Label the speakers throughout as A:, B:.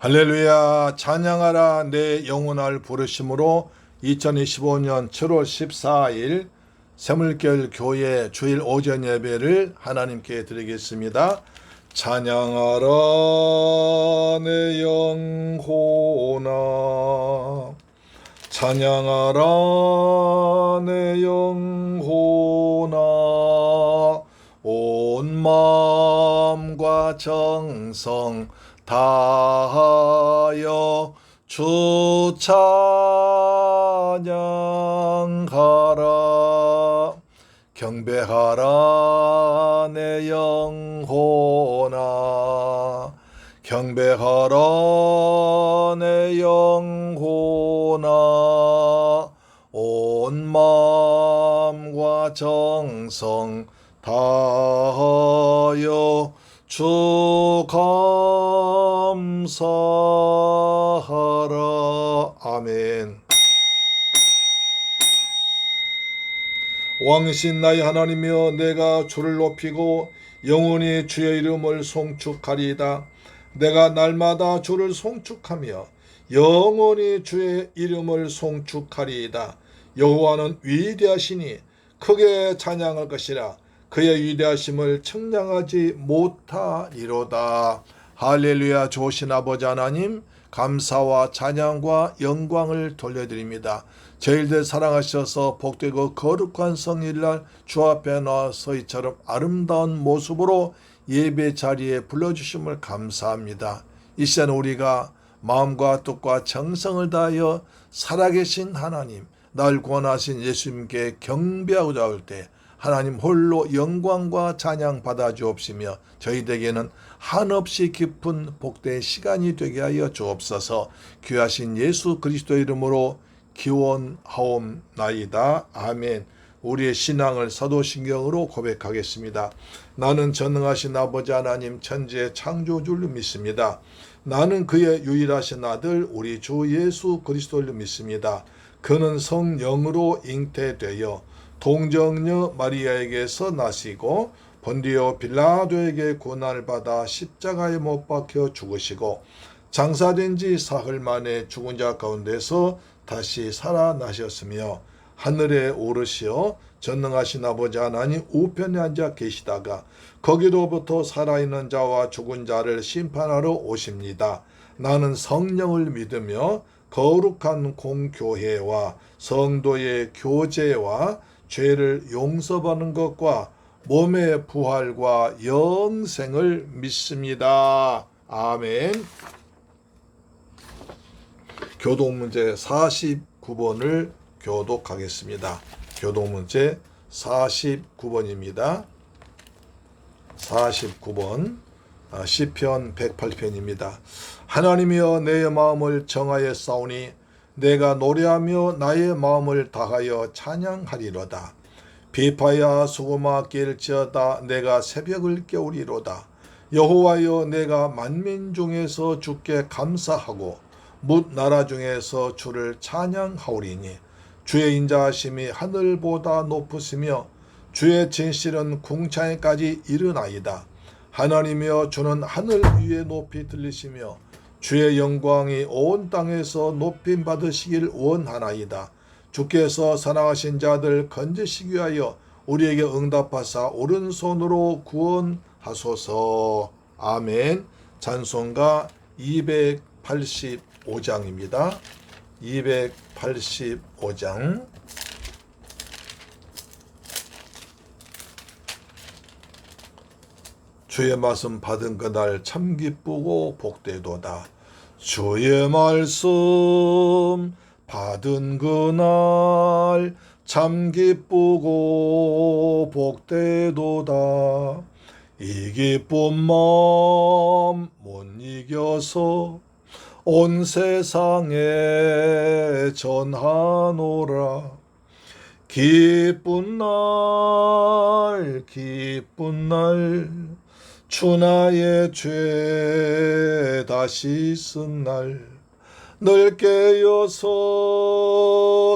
A: 할렐루야. 찬양하라 내 영혼을 부르심으로 2025년 7월 14일 새물결 교회 주일 오전 예배를 하나님께 드리겠습니다. 찬양하라 내 영혼아, 찬양하라 내 영혼아, 온 마음과 정성 다하여 주 찬양하라. 경배하라 내 영혼아, 경배하라 내 영혼아, 온 마음과 정성 다하여 주 감사하라. 아멘. 왕이신 나의 하나님이여, 내가 주를 높이고 영원히 주의 이름을 송축하리이다. 내가 날마다 주를 송축하며 영원히 주의 이름을 송축하리이다. 여호와는 위대하시니 크게 찬양할 것이라. 그의 위대하심을 측량하지 못하리로다. 할렐루야. 좋으신 아버지 하나님, 감사와 찬양과 영광을 돌려드립니다. 저희들 사랑하셔서 복되고 거룩한 성일날 주 앞에 나와서 이처럼 아름다운 모습으로 예배 자리에 불러주심을 감사합니다. 이 시간 우리가 마음과 뜻과 정성을 다하여 살아계신 하나님, 날 구원하신 예수님께 경배하고자 할 때 하나님 홀로 영광과 찬양 받아 주옵시며 저희에게는 한없이 깊은 복된 시간이 되게 하여 주옵소서. 귀하신 예수 그리스도의 이름으로 기원하옵나이다. 아멘. 우리의 신앙을 사도신경으로 고백하겠습니다. 나는 전능하신 아버지 하나님 천지의 창조주를 믿습니다. 나는 그의 유일하신 아들 우리 주 예수 그리스도를 믿습니다. 그는 성령으로 잉태되어 동정녀 마리아에게서 나시고 본디오 빌라도에게 고난을 받아 십자가에 못 박혀 죽으시고 장사된 지 사흘 만에 죽은 자 가운데서 다시 살아나셨으며 하늘에 오르시어 전능하신 아버지 하나님 우편에 앉아 계시다가 거기로부터 살아있는 자와 죽은 자를 심판하러 오십니다. 나는 성령을 믿으며 거룩한 공교회와 성도의 교제와 죄를 용서받는 것과 몸의 부활과 영생을 믿습니다. 아멘. 교독문제 49번을 교독하겠습니다. 교독문제 49번입니다. 49번 시편 108편입니다. 하나님이여, 내 마음을 정하여 싸우니 내가 노래하며 나의 마음을 다하여 찬양하리로다. 비파야 수고마 깰지어다. 내가 새벽을 깨우리로다. 여호와여, 내가 만민 중에서 주께 감사하고 뭇 나라 중에서 주를 찬양하오리니 주의 인자하심이 하늘보다 높으시며 주의 진실은 궁창에까지 이르나이다. 하나님이여, 주는 하늘 위에 높이 들리시며 주의 영광이 온 땅에서 높임 받으시길 원하나이다. 주께서 사랑하신 자들 건지시기 위하여 우리에게 응답하사 오른손으로 구원하소서. 아멘. 찬송가 285장입니다. 285장. 주의 말씀 받은 그날 참 기쁘고 복되도다. 주의 말씀 받은 그날 참 기쁘고 복되도다. 이 기쁜 마음 못 이겨서 온 세상에 전하노라. 기쁜 날 기쁜 날 주 나의 죄 다시 쓴 날 늘 깨어서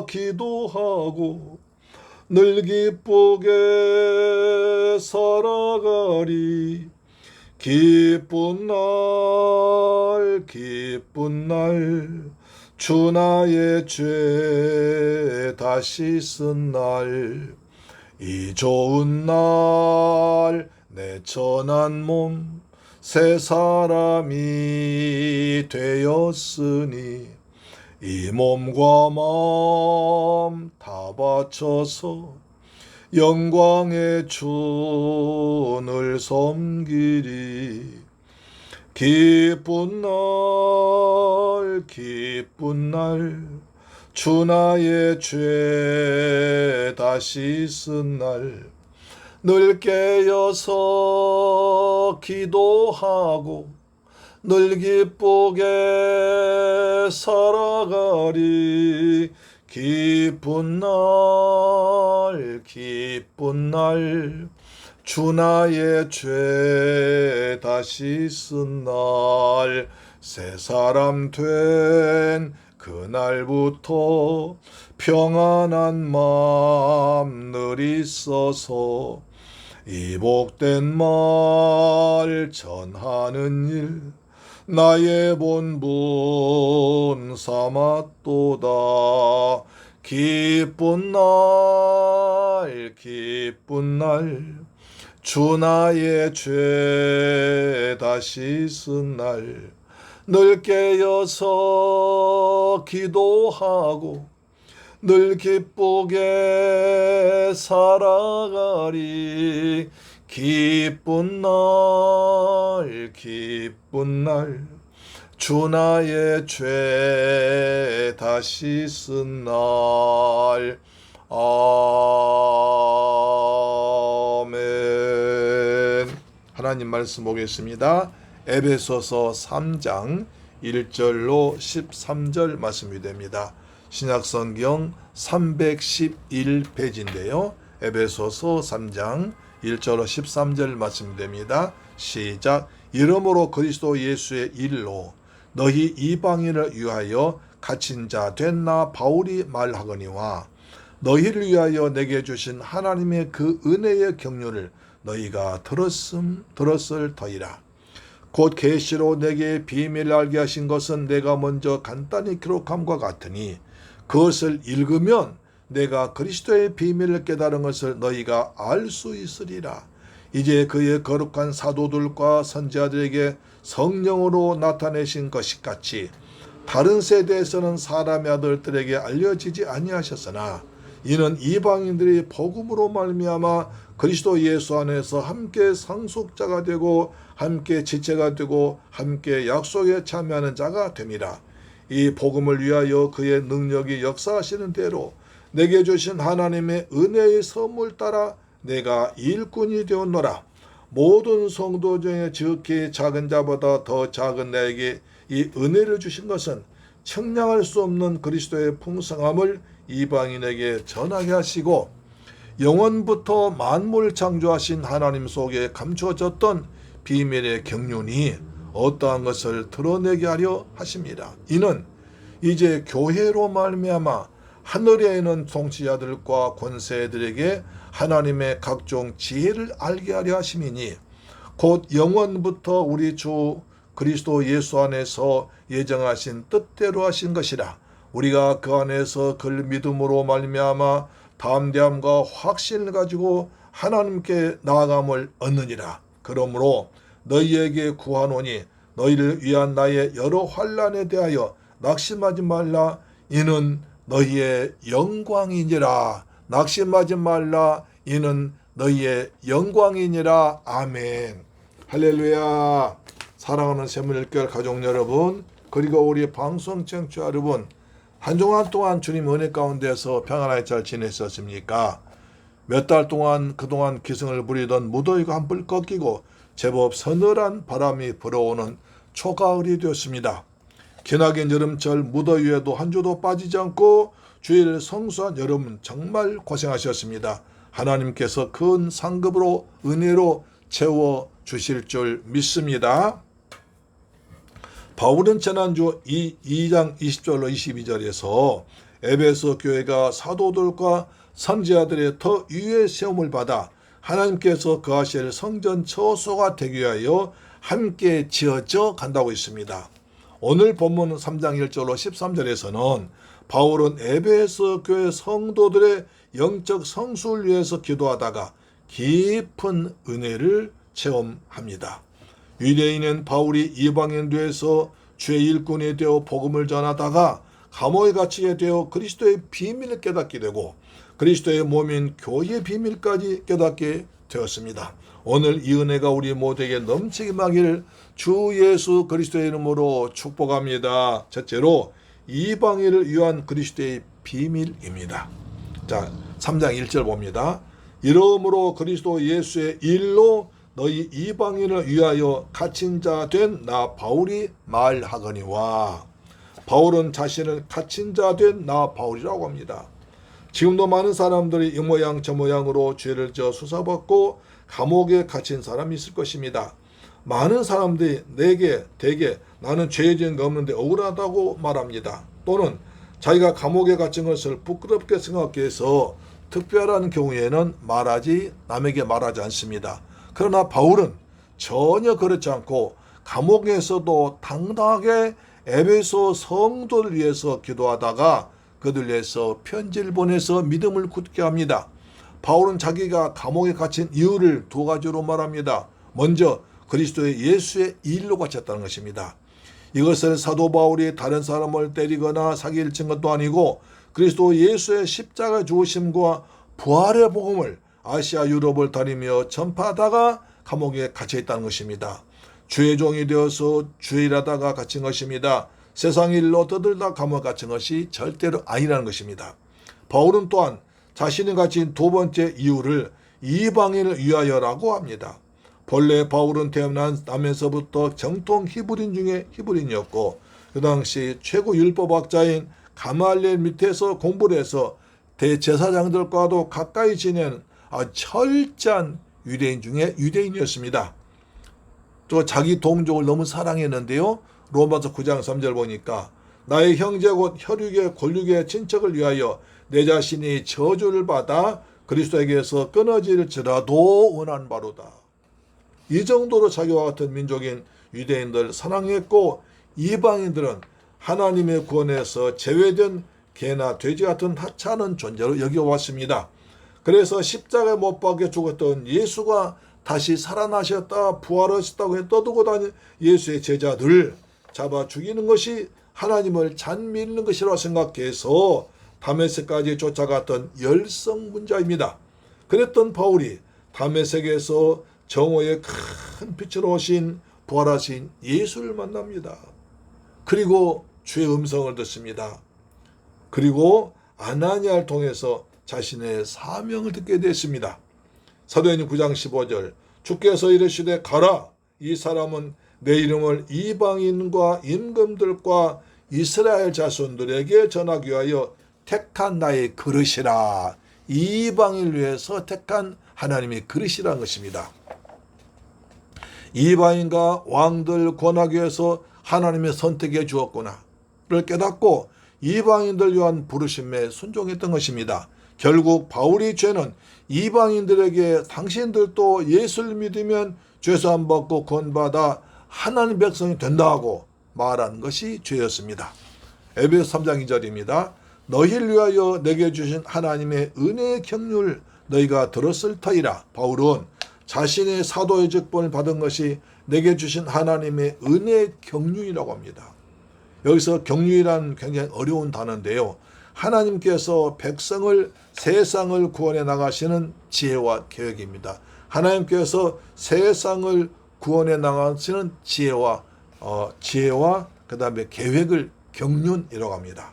A: 기도하고 늘 기쁘게 살아가리. 기쁜 날 기쁜 날 주 나의 죄 다시 쓴 날 이 좋은 날 내 천한 몸 새 사람이 되었으니 이 몸과 마음 다 바쳐서 영광의 주를 섬기리. 기쁜 날 주 나의 죄 다시 쓴 날 늘 깨어서 기도하고 늘 기쁘게 살아가리. 기쁜 날 주 나의 죄 다시 쓴 날 새 사람 된 그날부터 평안한 마음 늘 있어서 이 복된 말 전하는 일 나의 본분 삼았도다. 기쁜 날 주 나의 죄 다시 쓴 날 늘 깨어서 기도하고 늘 기쁘게 살아가리. 기쁜 날 주 나의 죄 다시 쓴 날. 아멘. 하나님 말씀 보겠습니다. 에베소서 3장 1절로 13절 말씀이 됩니다. 신약성경 311페이지인데요. 에베소서 3장 1절로 13절 말씀됩니다. 시작. 이러므로 그리스도 예수의 일로 너희 이방인을 위하여 갇힌 자 된 나 바울이 말하거니와 너희를 위하여 내게 주신 하나님의 그 은혜의 경륜을 너희가 들었을 터이라. 곧 계시로 내게 비밀을 알게 하신 것은 내가 먼저 간단히 기록함과 같으니 그것을 읽으면 내가 그리스도의 비밀을 깨달은 것을 너희가 알 수 있으리라. 이제 그의 거룩한 사도들과 선지자들에게 성령으로 나타내신 것이 같이 다른 세대에서는 사람의 아들들에게 알려지지 아니하셨으나 이는 이방인들이 복음으로 말미암아 그리스도 예수 안에서 함께 상속자가 되고 함께 지체가 되고 함께 약속에 참여하는 자가 됨이라. 이 복음을 위하여 그의 능력이 역사하시는 대로 내게 주신 하나님의 은혜의 선물 따라 내가 일꾼이 되었노라. 모든 성도 중에 지극히 작은 자보다 더 작은 내게 이 은혜를 주신 것은 청량할 수 없는 그리스도의 풍성함을 이방인에게 전하게 하시고 영원부터 만물 창조하신 하나님 속에 감추어졌던 비밀의 경륜이 어떠한 것을 드러내게 하려 하십니다. 이는 이제 교회로 말미암아 하늘에 있는 통치자들과 권세들에게 하나님의 각종 지혜를 알게 하려 하심이니 곧 영원부터 우리 주 그리스도 예수 안에서 예정하신 뜻대로 하신 것이라. 우리가 그 안에서 그를 믿음으로 말미암아 담대함과 확신을 가지고 하나님께 나아감을 얻느니라. 그러므로 너희에게 구하노니 너희를 위한 나의 여러 환난에 대하여 낙심하지 말라. 이는 너희의 영광이니라. 낙심하지 말라. 이는 너희의 영광이니라. 아멘. 할렐루야. 사랑하는 세문일교회 가족 여러분, 그리고 우리 방송 청취자 여러분, 한 주간 동안 주님 은혜 가운데서 평안하게 잘 지냈었습니까? 몇 달 동안 그동안 기승을 부리던 무더위가 한풀 꺾이고 제법 서늘한 바람이 불어오는 초가을이 되었습니다. 기나긴 여름철 무더위에도 한 주도 빠지지 않고 주일 성수한 여러분 정말 고생하셨습니다. 하나님께서 큰 상급으로 은혜로 채워 주실 줄 믿습니다. 바울은 지난주 2장 20절로 22절에서 에베소 교회가 사도들과 선지자들의 더 위에 세움을 받아 하나님께서 거하실 성전 처소가 되기 위하여 함께 지어져 간다고 있습니다. 오늘 본문 3장 1절로 13절에서는 바울은 에베소 교회 성도들의 영적 성수를 위해서 기도하다가 깊은 은혜를 체험합니다. 유대인은 바울이 이방인도에서 주의 일꾼이 되어 복음을 전하다가 감옥에 갇히게 되어 그리스도의 비밀을 깨닫게 되고 그리스도의 몸인 교회의 비밀까지 깨닫게 되었습니다. 오늘 이 은혜가 우리 모두에게 넘치게 임하기를 주 예수 그리스도의 이름으로 축복합니다. 첫째로 이방인을 위한 그리스도의 비밀입니다. 자, 3장 1절 봅니다. 이러므로 그리스도 예수의 일로 너희 이방인을 위하여 갇힌 자 된 나 바울이 말하거니와. 바울은 자신을 갇힌 자 된 나 바울이라고 합니다. 지금도 많은 사람들이 이 모양 저 모양으로 죄를 지어 수사받고 감옥에 갇힌 사람이 있을 것입니다. 많은 사람들이 대개 나는 죄 지은 거 없는데 억울하다고 말합니다. 또는 자기가 감옥에 갇힌 것을 부끄럽게 생각해서 특별한 경우에는 남에게 말하지 않습니다. 그러나 바울은 전혀 그렇지 않고 감옥에서도 당당하게 에베소 성도를 위해서 기도하다가 그들 위해서 편지를 보내서 믿음을 굳게 합니다. 바울은 자기가 감옥에 갇힌 이유를 두 가지로 말합니다. 먼저 그리스도의 예수의 일로 갇혔다는 것입니다. 이것을 사도 바울이 다른 사람을 때리거나 사기를 친 것도 아니고 그리스도 예수의 십자가 죽으심과 부활의 복음을 아시아 유럽을 다니며 전파하다가 감옥에 갇혀 있다는 것입니다. 주의 종이 되어서 주의 일하다가 갇힌 것입니다. 세상 일로 떠들다 감옥에 갇힌 것이 절대로 아니라는 것입니다. 바울은 또한 자신이 가진 두 번째 이유를 이방인을 위하여라고 합니다. 본래 바울은 태어나면서부터 정통 히브리인 중에 히브리인이었고 그 당시 최고 율법학자인 가말리엘 밑에서 공부를 해서 대제사장들과도 가까이 지낸 철저한 유대인 중에 유대인이었습니다. 또 자기 동족을 너무 사랑했는데요. 로마서 9장 3절 보니까 나의 형제 곧 혈육의 골육의 친척을 위하여 내 자신이 저주를 받아 그리스도에게서 끊어질지라도 원한 바로다. 이 정도로 자기와 같은 민족인 유대인들 사랑했고 이방인들은 하나님의 구원에서 제외된 개나 돼지 같은 하찮은 존재로 여겨왔습니다. 그래서 십자가에 못 박혀 죽었던 예수가 다시 살아나셨다 부활하셨다고 떠들고 다니는 예수의 제자들 잡아 죽이는 것이 하나님을 잔미는 것이라고 생각해서 다메섹까지 쫓아갔던 열성문자입니다. 그랬던 바울이 다메섹에서 정오의 큰 빛으로 오신 부활하신 예수를 만납니다. 그리고 주의 음성을 듣습니다. 그리고 아나니아를 통해서 자신의 사명을 듣게 됐습니다. 사도행전 9장 15절 주께서 이르시되 가라 이 사람은 내 이름을 이방인과 임금들과 이스라엘 자손들에게 전하기 위하여 택한 나의 그릇이라. 이방인을 위해서 택한 하나님의 그릇이라는 것입니다. 이방인과 왕들 권하기 위해서 하나님의 선택해 주었구나를 깨닫고 이방인들 위한 부르심에 순종했던 것입니다. 결국 바울의 죄는 이방인들에게 당신들도 예수를 믿으면 죄사함 받고 구원받아 하나님 백성이 된다고 말한 것이 죄였습니다. 에베소 3장 2절입니다. 너희를 위하여 내게 주신 하나님의 은혜의 경륜을 너희가 들었을 터이라. 바울은 자신의 사도의 직분을 받은 것이 내게 주신 하나님의 은혜의 경륜이라고 합니다. 여기서 경륜이란 굉장히 어려운 단어인데요. 하나님께서 백성을 세상을 구원해 나가시는 지혜와 계획입니다. 하나님께서 세상을 구원해 나가시는 지혜와 그 다음에 계획을 경륜이라고 합니다.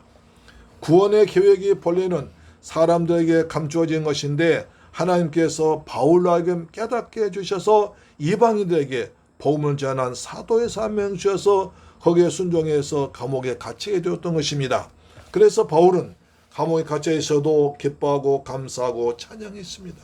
A: 구원의 계획이 본래는 사람들에게 감추어진 것인데 하나님께서 바울로 하여금 깨닫게 해주셔서 이방인들에게 복음을 전한 사도의 사명을 주셔서 거기에 순종해서 감옥에 갇히게 되었던 것입니다. 그래서 바울은 감옥에 갇혀 있어도 기뻐하고 감사하고 찬양했습니다.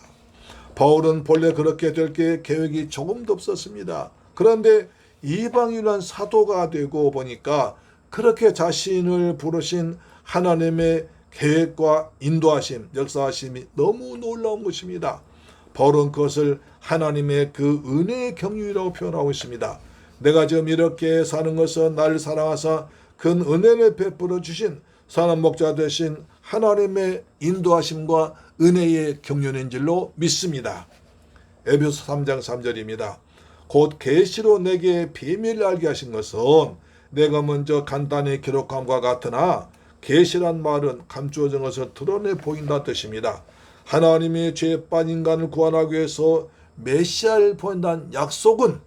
A: 바울은 본래 그렇게 될 계획이 조금도 없었습니다. 그런데 이방인한 사도가 되고 보니까 그렇게 자신을 부르신 하나님의 계획과 인도하심, 역사하심이 너무 놀라운 것입니다. 바울은 그것을 하나님의 그 은혜의 경륜이라고 표현하고 있습니다. 내가 지금 이렇게 사는 것은 나를 사랑하사 큰 은혜를 베풀어 주신 선한 목자 되신 하나님의 인도하심과 은혜의 경륜인 줄로 믿습니다. 에베소 3장 3절입니다. 곧 계시로 내게 비밀을 알게 하신 것은 내가 먼저 간단히 기록함과 같으나 계시란 말은 감추어진 것을 드러내 보인다 뜻입니다. 하나님이 죄에 빠진 인간을 구원하기 위해서 메시아를 보낸다는 약속은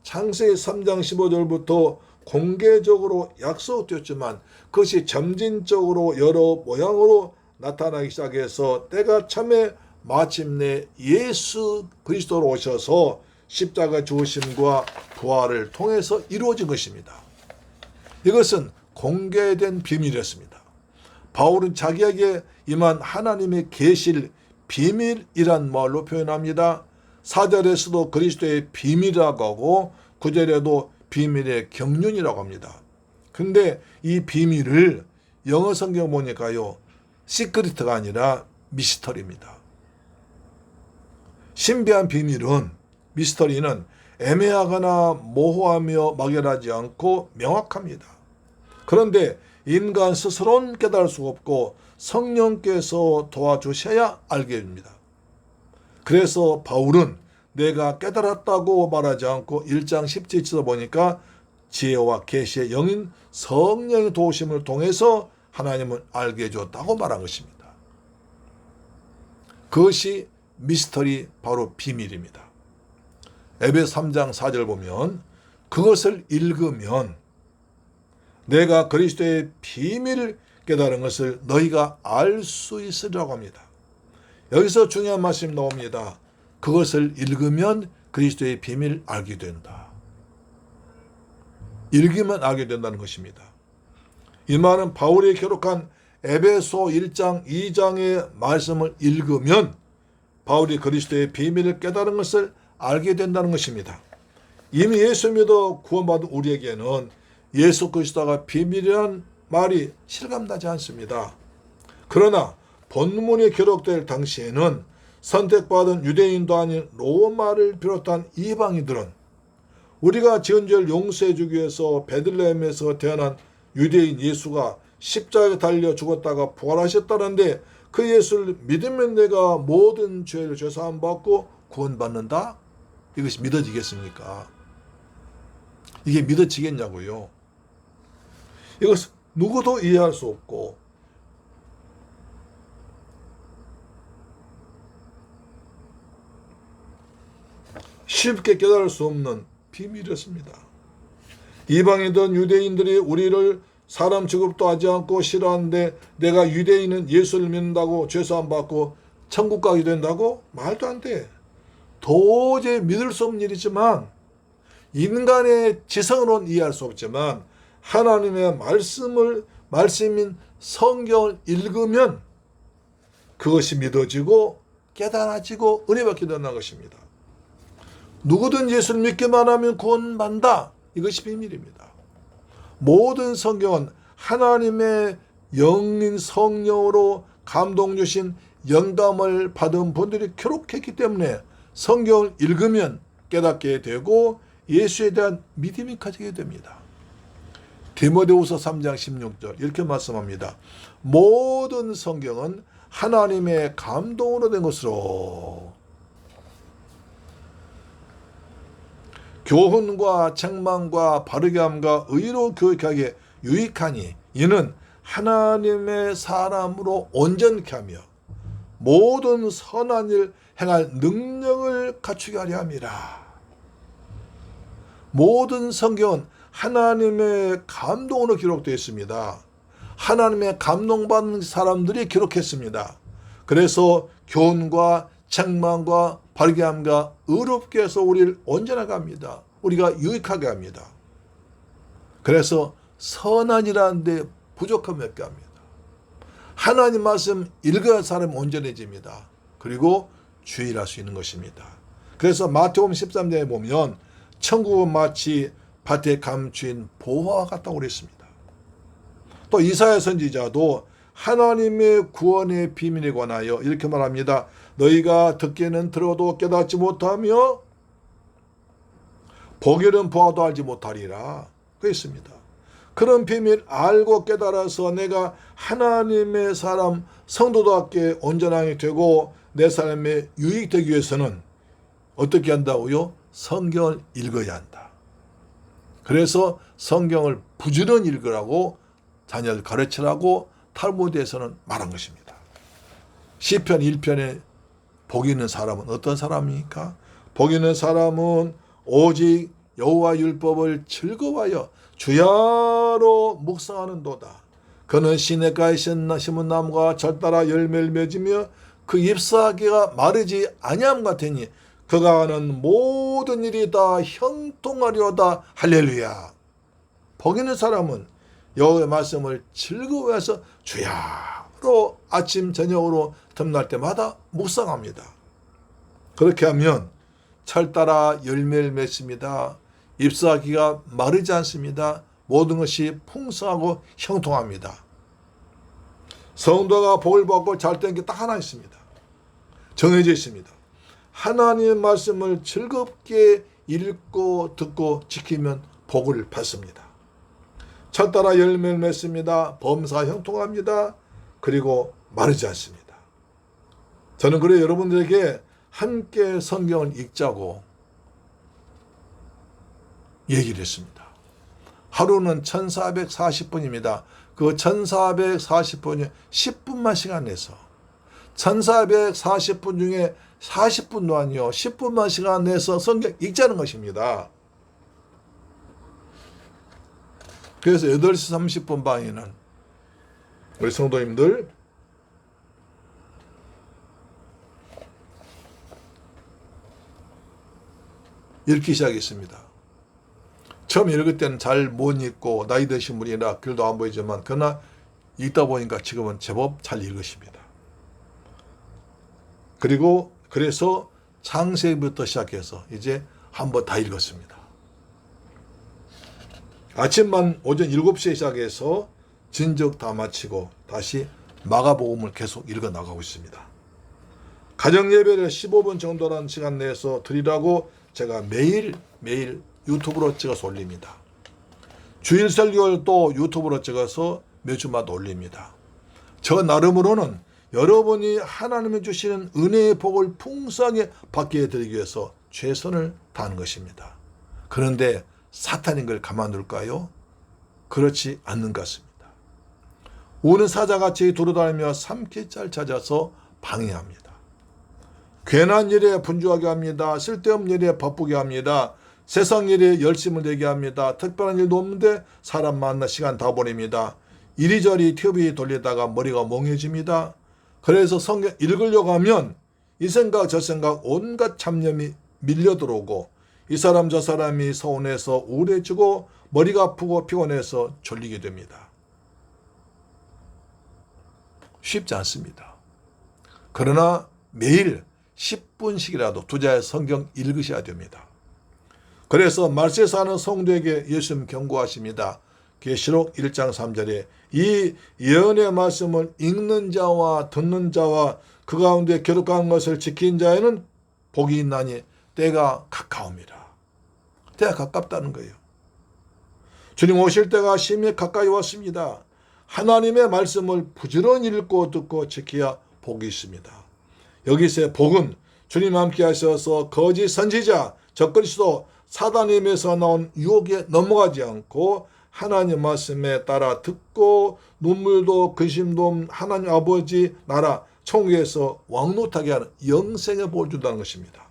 A: 창세기 3장 15절부터 공개적으로 약속되었지만 그것이 점진적으로 여러 모양으로 나타나기 시작해서 때가 참에 마침내 예수 그리스도로 오셔서 십자가 죽으심과 부활을 통해서 이루어진 것입니다. 이것은 공개된 비밀이었습니다. 바울은 자기에게 임한 하나님의 계시를 비밀이란 말로 표현합니다. 4절에서도 그리스도의 비밀이라고 하고 9절에도 비밀의 경륜이라고 합니다. 근데 이 비밀을 영어 성경 보니까요, 시크릿가 아니라 미스터리입니다. 신비한 비밀은, 미스터리는 애매하거나 모호하며 막연하지 않고 명확합니다. 그런데 인간 스스로는 깨달을 수가 없고 성령께서 도와주셔야 알게 됩니다. 그래서 바울은 내가 깨달았다고 말하지 않고 1장 17절에서 보니까 지혜와 계시의 영인 성령의 도우심을 통해서 하나님을 알게 해줬다고 말한 것입니다. 그것이 미스터리, 바로 비밀입니다. 에베소 3장 4절 보면 그것을 읽으면 내가 그리스도의 비밀을 깨달은 것을 너희가 알 수 있으리라고 합니다. 여기서 중요한 말씀이 나옵니다. 그것을 읽으면 그리스도의 비밀을 알게 된다. 읽으면 알게 된다는 것입니다. 이 말은 바울이 기록한 에베소 1장 2장의 말씀을 읽으면 바울이 그리스도의 비밀을 깨달은 것을 알게 된다는 것입니다. 이미 예수 믿어 구원받은 우리에게는 예수 그리스도가 비밀이라는 말이 실감나지 않습니다. 그러나 본문에 기록될 당시에는 선택받은 유대인도 아닌 로마를 비롯한 이방인들은 우리가 지은 죄를 용서해 주기 위해서 베들레헴에서 태어난 유대인 예수가 십자가에 달려 죽었다가 부활하셨다는데 그 예수를 믿으면 내가 모든 죄를 죄사함 받고 구원받는다? 이것이 믿어지겠습니까? 이게 믿어지겠냐고요? 이것은 누구도 이해할 수 없고 쉽게 깨달을 수 없는 비밀이었습니다. 이방이든 유대인들이 우리를 사람 취급도 하지 않고 싫어하는데 내가 유대인은 예수를 믿는다고 죄사함 받고 천국 가게 된다고? 말도 안 돼. 도저히 믿을 수 없는 일이지만 인간의 지성으로는 이해할 수 없지만 하나님의 말씀인 성경을 읽으면 그것이 믿어지고 깨달아지고 은혜받게 된다는 것입니다. 누구든 예수를 믿기만 하면 구원받는다. 이것이 비밀입니다. 모든 성경은 하나님의 영인 성령으로 감동 주신 영감을 받은 분들이 기록했기 때문에 성경을 읽으면 깨닫게 되고 예수에 대한 믿음이 커지게 됩니다. 디모데후서 3장 16절 이렇게 말씀합니다. 모든 성경은 하나님의 감동으로 된 것으로 교훈과 책망과 바르게 함과 의로 교육하기에 유익하니 이는 하나님의 사람으로 온전케 하며 모든 선한 일 행할 능력을 갖추게 하려 함이라. 모든 성경은 하나님의 감동으로 기록되어 있습니다. 하나님의 감동받는 사람들이 기록했습니다. 그래서 교훈과 책망과 바르게 함과 의롭게 해서 우리를 온전하게 합니다. 우리가 유익하게 합니다. 그래서 선한이라는 데 부족함이 없게 합니다. 하나님 말씀 읽어야 사람이 온전해집니다. 그리고 주의할 수 있는 것입니다. 그래서 마태복음 13장에 보면 천국은 마치 밭에 감추인 보화와 같다고 그랬습니다. 또 이사야 선지자도 하나님의 구원의 비밀에 관하여 이렇게 말합니다. 너희가 듣기는 들어도 깨닫지 못하며 보기는 보아도 알지 못하리라 그랬습니다. 그런 비밀 알고 깨달아서 내가 하나님의 사람 성도답게 온전하게 되고 내 삶에 유익되기 위해서는 어떻게 한다고요? 성경을 읽어야 한다. 그래서 성경을 부지런히 읽으라고 자녀를 가르치라고 탈무드에서는 말한 것입니다. 시편 1편에 복 있는 사람은 어떤 사람입니까? 복 있는 사람은 오직 여호와 율법을 즐거워하여 주야로 묵상하는도다. 그는 시냇가에 심은 나무가 절따라 열매를 맺으며 그 잎사귀가 마르지 아니함 같으니 그가 하는 모든 일이 다 형통하리로다. 할렐루야. 복 있는 사람은 여호와의 말씀을 즐거워해서 주야로 아침 저녁으로 틈날 때마다 묵상합니다. 그렇게 하면 철따라 열매를 맺습니다. 잎사귀가 마르지 않습니다. 모든 것이 풍성하고 형통합니다. 성도가 복을 받고 잘 되는 게 딱 하나 있습니다. 정해져 있습니다. 하나님의 말씀을 즐겁게 읽고 듣고 지키면 복을 받습니다. 철따라 열매를 맺습니다. 범사가 형통합니다. 그리고 마르지 않습니다. 저는 그래 여러분들에게 함께 성경을 읽자고 얘기를 했습니다. 하루는 1440분입니다. 그 1440분이 10분만 시간 내서 1440분 중에 40분도 아니요 10분만 시간 내서 성경 읽자는 것입니다. 그래서 8시 30분 방에는 우리 성도님들 읽기 시작했습니다. 처음 읽을 때는 잘 못 읽고 나이 드신 분이라 글도 안 보이지만 그러나 읽다 보니까 지금은 제법 잘 읽으십니다. 그리고 그래서 창세기부터 시작해서 이제 한번 다 읽었습니다. 아침만 오전 7시에 시작해서 진즉 다 마치고 다시 마가복음을 계속 읽어 나가고 있습니다. 가정예배를 15분 정도라는 시간 내에서 드리라고 제가 매일 유튜브로 찍어서 올립니다. 주일 설교를 또 유튜브로 찍어서 몇 주마다 올립니다. 저 나름으로는 여러분이 하나님이 주시는 은혜의 복을 풍성하게 받게 해드리기 위해서 최선을 다하는 것입니다. 그런데 사탄인 걸 가만둘까요? 그렇지 않는 것 같습니다. 우는 사자같이 돌아다니며 삼키잘 찾아서 방해합니다. 괜한 일에 분주하게 합니다. 쓸데없는 일에 바쁘게 합니다. 세상 일에 열심을 내게 합니다. 특별한 일도 없는데 사람 만나 시간 다 보냅니다. 이리저리 TV 돌리다가 머리가 멍해집니다. 그래서 성경 읽으려고 하면 이 생각 저 생각 온갖 잡념이 밀려들어오고 이 사람 저 사람이 서운해서 우울해지고 머리가 아프고 피곤해서 졸리게 됩니다. 쉽지 않습니다. 그러나 매일 10분씩이라도 투자해 성경 읽으셔야 됩니다. 그래서 말세 사는 성도에게 예수님 경고하십니다. 계시록 1장 3절에 이 예언의 말씀을 읽는 자와 듣는 자와 그 가운데 기록한 것을 지킨 자에는 복이 있나니 때가 가까웁니다. 때가 가깝다는 거예요. 주님 오실 때가 심히 가까이 왔습니다. 하나님의 말씀을 부지런히 읽고 듣고 지켜야 복이 있습니다. 여기서의 복은 주님 함께 하셔서 거짓 선지자 적그리스도 사단임에서 나온 유혹에 넘어가지 않고 하나님 말씀에 따라 듣고 눈물도 근심도 없는 하나님 아버지 나라 천국에서 왕노타게 하는 영생의 복을 준다는 것입니다.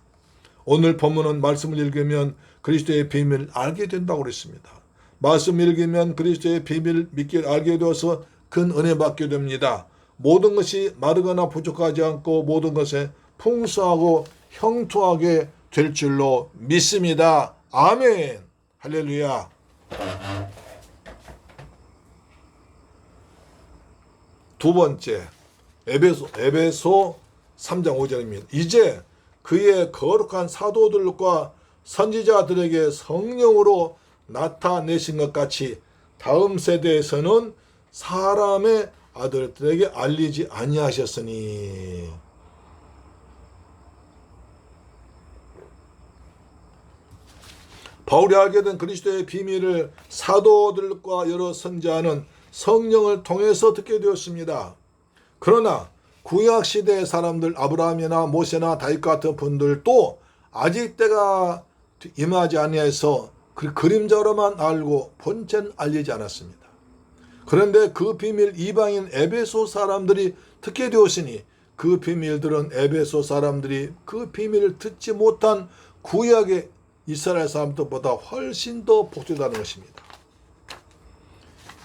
A: 오늘 본문은 말씀을 읽으면 그리스도의 비밀을 알게 된다고 그랬습니다. 말씀 읽으면 그리스도의 비밀을 믿게 알게 되어서 큰 은혜 받게 됩니다. 모든 것이 마르거나 부족하지 않고 모든 것에 풍성하고 형통하게 될 줄로 믿습니다. 아멘. 할렐루야. 두 번째 에베소 3장 5절입니다. 이제 그의 거룩한 사도들과 선지자들에게 성령으로 나타내신 것 같이 다음 세대에서는 사람의 아들들에게 알리지 아니하셨으니 바울이 알게 된 그리스도의 비밀을 사도들과 여러 선지자는 성령을 통해서 듣게 되었습니다. 그러나 구약시대의 사람들 아브라함이나 모세나 다윗 같은 분들도 아직 때가 임하지 아니해서 그 그림자로만 알고 본체는 알리지 않았습니다. 그런데 그 비밀 이방인 에베소 사람들이 듣게 되었으니 그 비밀들은 에베소 사람들이 그 비밀을 듣지 못한 구약의 이스라엘 사람들보다 훨씬 더 복되다는 것입니다.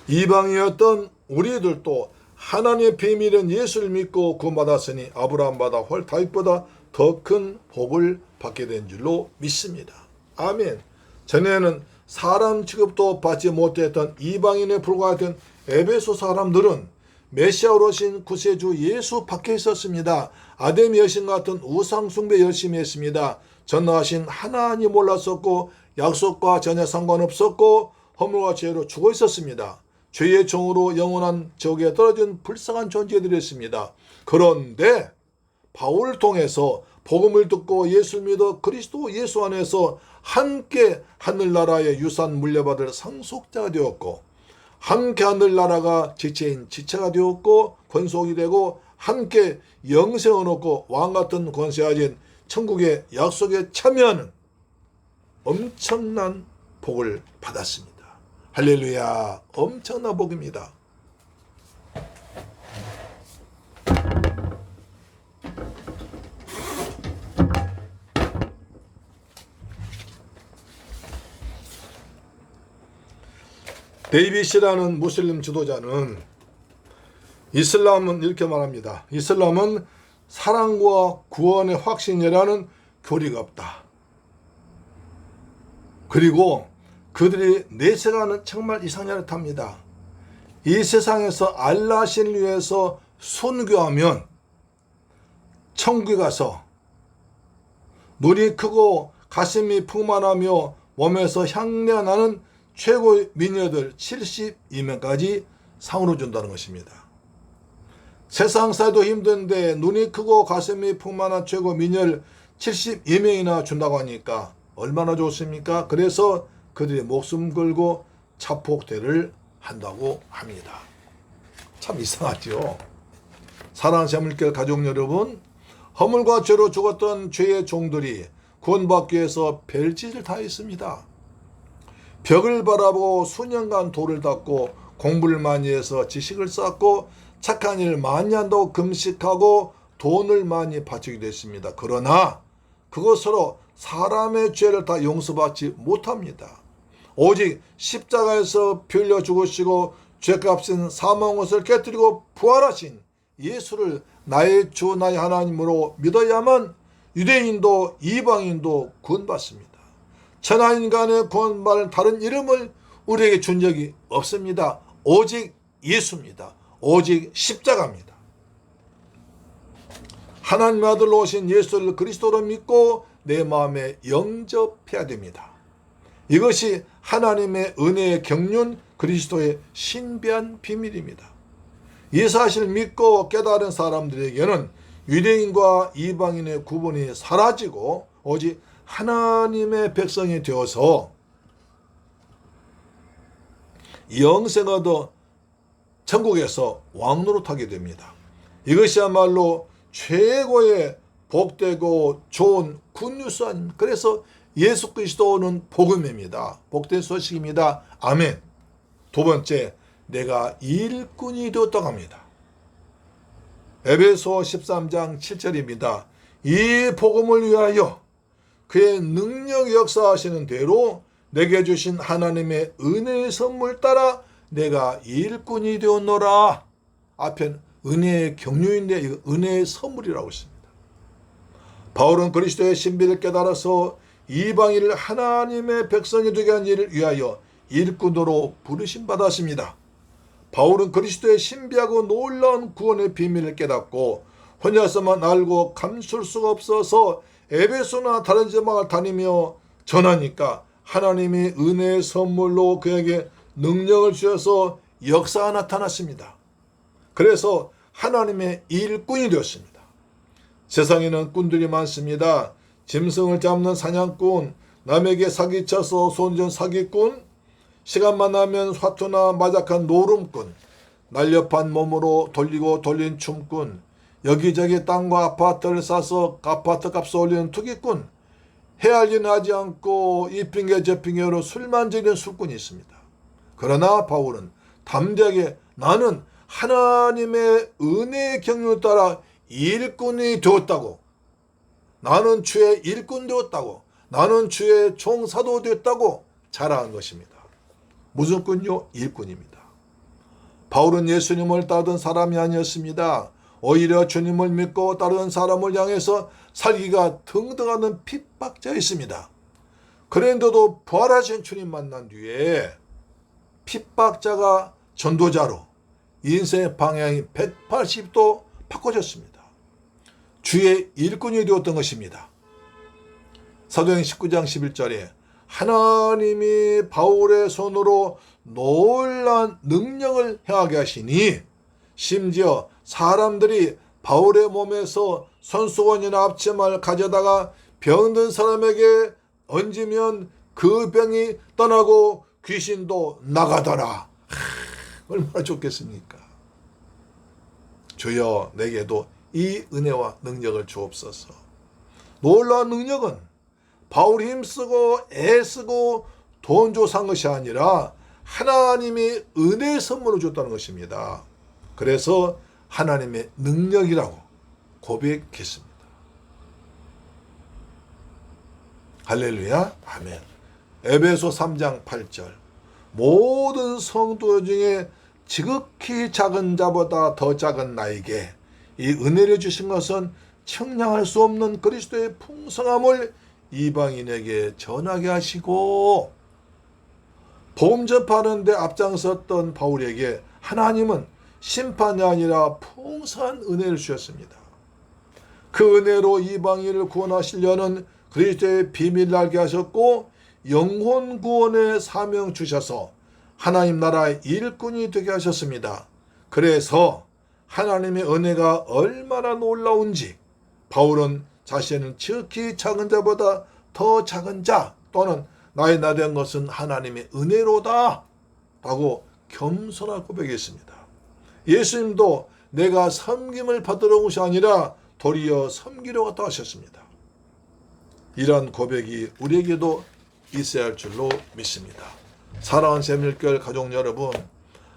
A: 이방이었던 우리들도 하나님의 비밀은 예수를 믿고 구원받았으니 아브라함보다 다윗보다 더 큰 복을 받게 된 줄로 믿습니다. 아멘. 전에는 사람 취급도 받지 못했던 이방인에 불과했던 에베소 사람들은 메시아로 오신 구세주 예수 밖에 있었습니다. 아담의 여신 같은 우상 숭배 열심히 했습니다. 전능하신 하나님 몰랐었고 약속과 전혀 상관없었고 허물과 죄로 죽어 있었습니다. 죄의 종으로 영원한 지옥에 떨어진 불쌍한 존재들이었습니다. 그런데 바울을 통해서 복음을 듣고 예수를 믿어 그리스도 예수 안에서 함께 하늘나라의 유산 물려받을 상속자가 되었고 함께 하늘나라가 지체인 지체가 되었고 권속이 되고 함께 영생을 얻고 왕같은 권세 가진 천국의 약속에 참여하는 엄청난 복을 받았습니다. 할렐루야, 엄청난 복입니다. 데이빗이라는 무슬림 지도자는 이슬람은 이렇게 말합니다. 이슬람은 사랑과 구원의 확신이라는 교리가 없다. 그리고 그들이 내세가는 정말 이상하게 탑니다. 이 세상에서 알라신을 위해서 순교하면 천국에 가서 눈이 크고 가슴이 풍만하며 몸에서 향내가 나는 최고의 미녀들 72명까지 상으로 준다는 것입니다. 세상 살도 힘든데 눈이 크고 가슴이 풍만한 최고 미녀를 72명이나 준다고 하니까 얼마나 좋습니까? 그래서 그들이 목숨 걸고 자폭대를 한다고 합니다. 참 이상하죠. 사랑하는 새물결 가족 여러분, 허물과 죄로 죽었던 죄의 종들이 구원받기 위해서 별짓을 다 했습니다. 벽을 바라보고 수년간 돌을 닦고 공부를 많이 해서 지식을 쌓고 착한 일을 많이 한다고 금식하고 돈을 많이 바치기도 했습니다. 그러나 그것으로 사람의 죄를 다 용서받지 못합니다. 오직 십자가에서 피 흘려 죽으시고 죄값인 사망옷을 깨뜨리고 부활하신 예수를 나의 주 나의 하나님으로 믿어야만 유대인도 이방인도 구원받습니다. 천하인간의 구원받을 다른 이름을 우리에게 준 적이 없습니다. 오직 예수입니다. 오직 십자가입니다. 하나님의 아들로 오신 예수를 그리스도로 믿고 내 마음에 영접해야 됩니다. 이것이 하나님의 은혜의 경륜 그리스도의 신비한 비밀입니다. 이 사실을 믿고 깨달은 사람들에게는 유대인과 이방인의 구분이 사라지고 오직 하나님의 백성이 되어서 영생을 얻어 천국에서 왕노릇하게 됩니다. 이것이야말로 최고의 복되고 좋은 굿뉴스 아닙니까? 그래서 예수 그리스도는 복음입니다. 복된 소식입니다. 아멘. 두 번째, 내가 일꾼이 되었다고 합니다. 에베소 13장 7절입니다. 이 복음을 위하여 그의 능력 역사하시는 대로 내게 주신 하나님의 은혜의 선물 따라 내가 일꾼이 되었노라. 앞엔 은혜의 경륜인데 이거 은혜의 선물이라고 했습니다. 바울은 그리스도의 신비를 깨달아서 이방인을 하나님의 백성이 되게 한 일을 위하여 일꾼으로 부르심 받았습니다. 바울은 그리스도의 신비하고 놀라운 구원의 비밀을 깨닫고 혼자서만 알고 감출 수가 없어서 에베소나 다른 지방을 다니며 전하니까 하나님이 은혜의 선물로 그에게 능력을 주셔서 역사가 나타났습니다. 그래서 하나님의 일꾼이 되었습니다. 세상에는 꾼들이 많습니다. 짐승을 잡는 사냥꾼, 남에게 사기쳐서 손전 사기꾼, 시간만 나면 화투나 마작한 노름꾼, 날렵한 몸으로 돌리고 돌린 춤꾼, 여기저기 땅과 아파트를 사서 아파트 값을 올리는 투기꾼, 해할 일은 하지 않고 이 핑계 저 핑계로 술만 즐기는 술꾼이 있습니다. 그러나 바울은 담대하게 나는 하나님의 은혜의 경륜에 따라 일꾼이 되었다고, 나는 주의 일꾼 되었다고, 나는 주의 종사도 되었다고 자랑한 것입니다. 무슨 꾼요? 일꾼입니다. 바울은 예수님을 따르던 사람이 아니었습니다. 오히려 주님을 믿고 따르던 사람을 향해서 살기가 등등하는 핍박자였습니다. 그런데도 부활하신 주님 만난 뒤에 핍박자가 전도자로 인생의 방향이 180도 바꿔졌습니다. 주의 일꾼이 되었던 것입니다. 사도행전 19장 11절에 하나님이 바울의 손으로 놀라운 능력을 행하게 하시니 심지어 사람들이 바울의 몸에서 손수건이나 앞치마를 가져다가 병든 사람에게 얹으면 그 병이 떠나고 귀신도 나가더라. 얼마나 좋겠습니까? 주여 내게도 이 은혜와 능력을 주옵소서. 놀라운 능력은 바울이 힘쓰고 애쓰고 돈 줘 산 것이 아니라 하나님이 은혜의 선물을 줬다는 것입니다. 그래서 하나님의 능력이라고 고백했습니다. 할렐루야, 아멘. 에베소 3장 8절 모든 성도 중에 지극히 작은 자보다 더 작은 나에게 이 은혜를 주신 것은 측량할 수 없는 그리스도의 풍성함을 이방인에게 전하게 하시고, 복음 전파하는 데 앞장섰던 바울에게 하나님은 심판이 아니라 풍성한 은혜를 주셨습니다. 그 은혜로 이방인을 구원하시려는 그리스도의 비밀을 알게 하셨고 영혼 구원의 사명 주셔서 하나님 나라의 일꾼이 되게 하셨습니다. 그래서 하나님의 은혜가 얼마나 놀라운지 바울은 자신은 지극히 작은 자보다 더 작은 자 또는 나의 나 된 것은 하나님의 은혜로다 라고 겸손하게 고백했습니다. 예수님도 내가 섬김을 받으러 온 것이 아니라 도리어 섬기려 왔다 하셨습니다. 이런 고백이 우리에게도 있어야 할 줄로 믿습니다. 사랑하는 새밀교회 가족 여러분,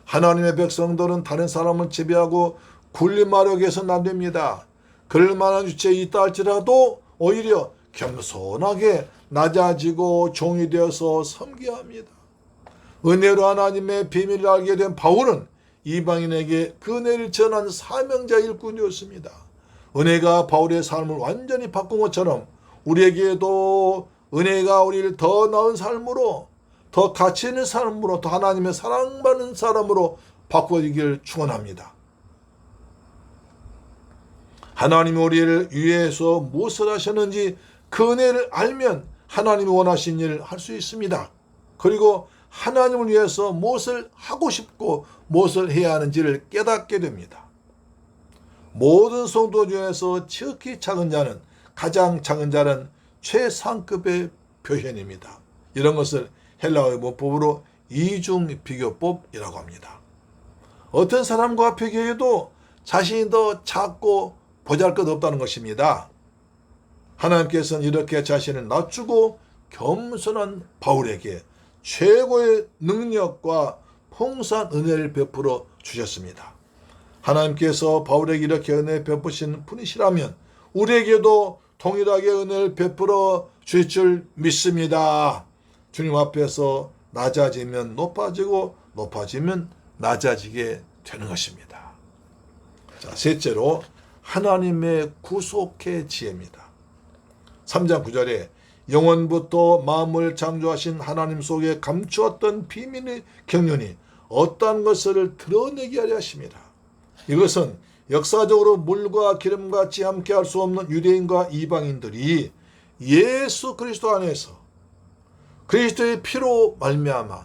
A: 하나님의 백성들은 다른 사람을 지배하고 군림하려고 해서는 안 됩니다. 그럴 만한 주체에 있다 할지라도 오히려 겸손하게 낮아지고 종이 되어서 섬겨야 합니다. 은혜로 하나님의 비밀을 알게 된 바울은 이방인에게 그 은혜를 전한 사명자 일꾼이었습니다. 은혜가 바울의 삶을 완전히 바꾼 것처럼 우리에게도 은혜가 우리를 더 나은 삶으로, 더 가치 있는 삶으로, 더 하나님의 사랑받는 사람으로 바꿔주기를 축원합니다. 하나님이 우리를 위해서 무엇을 하셨는지 그 은혜를 알면 하나님이 원하신 일을 할 수 있습니다. 그리고 하나님을 위해서 무엇을 하고 싶고 무엇을 해야 하는지를 깨닫게 됩니다. 모든 성도 중에서 지극히 작은 자는, 가장 작은 자는 최상급의 표현입니다. 이런 것을 헬라어의 문법으로 이중비교법이라고 합니다. 어떤 사람과 비교해도 자신이 더 작고 보잘것없다는 것입니다. 하나님께서는 이렇게 자신을 낮추고 겸손한 바울에게 최고의 능력과 풍성한 은혜를 베풀어 주셨습니다. 하나님께서 바울에게 이렇게 은혜를 베푸신 분이시라면 우리에게도 동일하게 은혜를 베풀어 주실 줄 믿습니다. 주님 앞에서 낮아지면 높아지고 높아지면 낮아지게 되는 것입니다. 자, 셋째로 하나님의 구속의 지혜입니다. 3장 9절에 영원부터 마음을 창조하신 하나님 속에 감추었던 비밀의 경륜이 어떠한 것을 드러내게 하려 하십니다. 이것은 역사적으로 물과 기름같이 함께 할 수 없는 유대인과 이방인들이 예수 그리스도 안에서 그리스도의 피로 말미암아